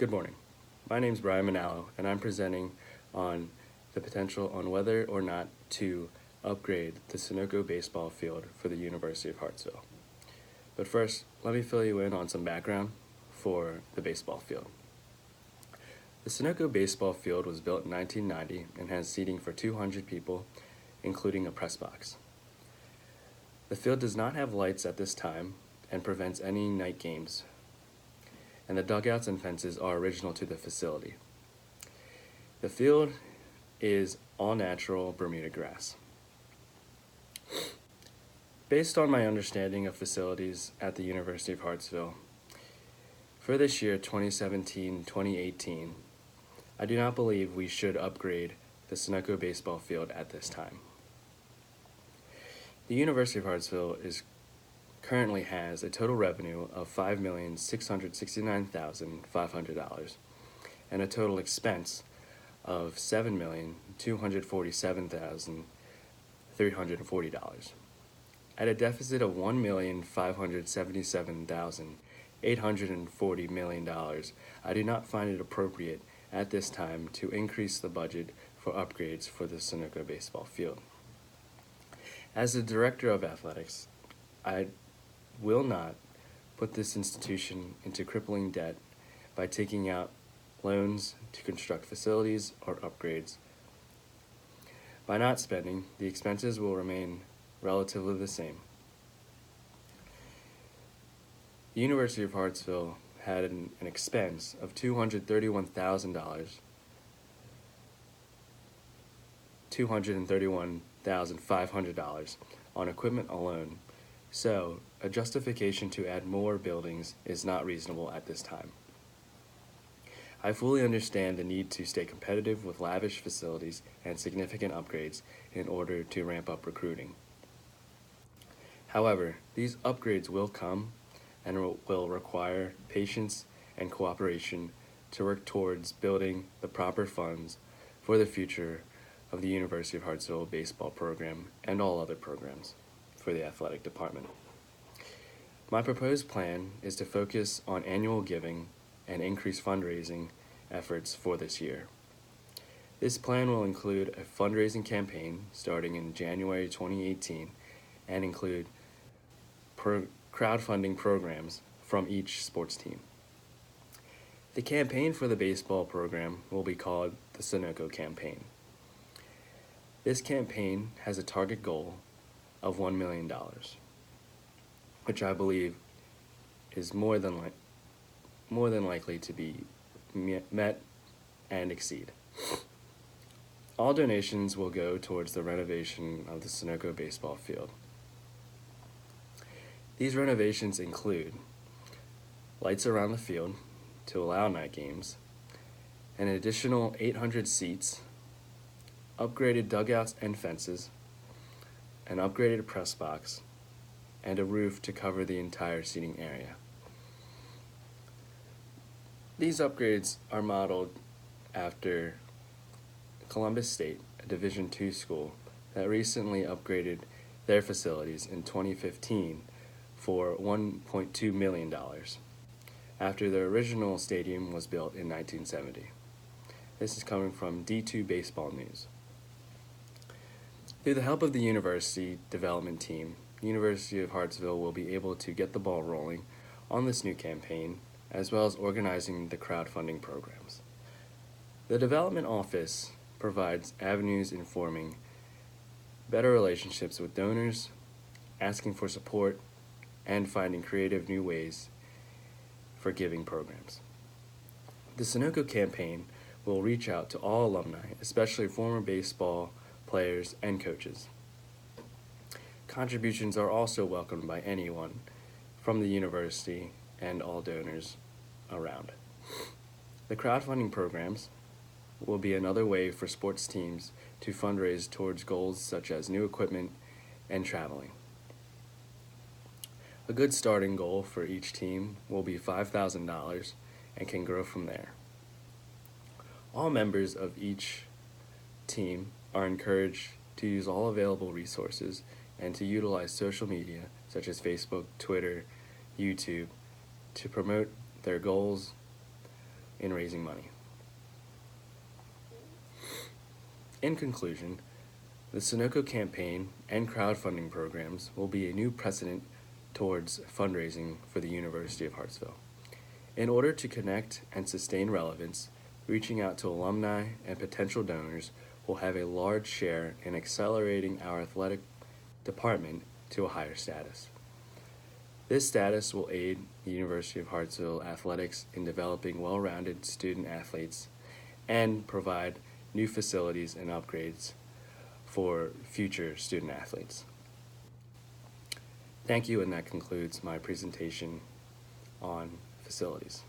Good morning. My name is Brian Manalo, and I'm presenting on the potential on whether or not to upgrade the Sunoco baseball field for the University of Hartsville. But first, let me fill you in on some background for the baseball field. The Sunoco baseball field was built in 1990 and has seating for 200 people, including a press box. The field does not have lights at this time and prevents any night games, and the dugouts and fences are original to the facility. The field is all natural Bermuda grass. Based on my understanding of facilities at the University of Hartsville, for this year 2017-2018, I do not believe we should upgrade the Sunoco baseball field at this time. The University of Hartsville currently has a total revenue of $5,669,500 and a total expense of $7,247,340. At a deficit of $1,577,840 I do not find it appropriate at this time to increase the budget for upgrades for the Sunoco baseball field. As the Director of Athletics, I will not put this institution into crippling debt by taking out loans to construct facilities or upgrades. By not spending, the expenses will remain relatively the same. The University of Hartsville had an expense of $231,500 on equipment alone, so a justification to add more buildings is not reasonable at this time. I fully understand the need to stay competitive with lavish facilities and significant upgrades in order to ramp up recruiting. However, these upgrades will come and will require patience and cooperation to work towards building the proper funds for the future of the University of Hartsville baseball program and all other programs for the athletic department. My proposed plan is to focus on annual giving and increase fundraising efforts for this year. This plan will include a fundraising campaign starting in January 2018 and include crowdfunding programs from each sports team. The campaign for the baseball program will be called the Sunoco campaign. This campaign has a target goal of $1 million, which I believe is more than likely to be met and exceed. All donations will go towards the renovation of the Sunoco baseball field. These renovations include lights around the field to allow night games, an additional 800 seats, upgraded dugouts and fences, an upgraded press box, and a roof to cover the entire seating area. These upgrades are modeled after Columbus State, a Division II school that recently upgraded their facilities in 2015 for $1.2 million after their original stadium was built in 1970. This is coming from D2 Baseball News. Through the help of the university development team, the University of Hartsville will be able to get the ball rolling on this new campaign, as well as organizing the crowdfunding programs. The development office provides avenues in forming better relationships with donors, asking for support, and finding creative new ways for giving programs. The Sunoco campaign will reach out to all alumni, especially former baseball players and coaches. Contributions are also welcomed by anyone from the university and all donors around. The crowdfunding programs will be another way for sports teams to fundraise towards goals such as new equipment and traveling. A good starting goal for each team will be $5,000 and can grow from there. All members of each team are encouraged to use all available resources and to utilize social media such as Facebook, Twitter, YouTube to promote their goals in raising money. In conclusion, the Sunoco campaign and crowdfunding programs will be a new precedent towards fundraising for the University of Hartsville. In order to connect and sustain relevance, reaching out to alumni and potential donors will have a large share in accelerating our athletic department to a higher status. This status will aid the University of Hartsville athletics in developing well-rounded student athletes and provide new facilities and upgrades for future student athletes. Thank you, and that concludes my presentation on facilities.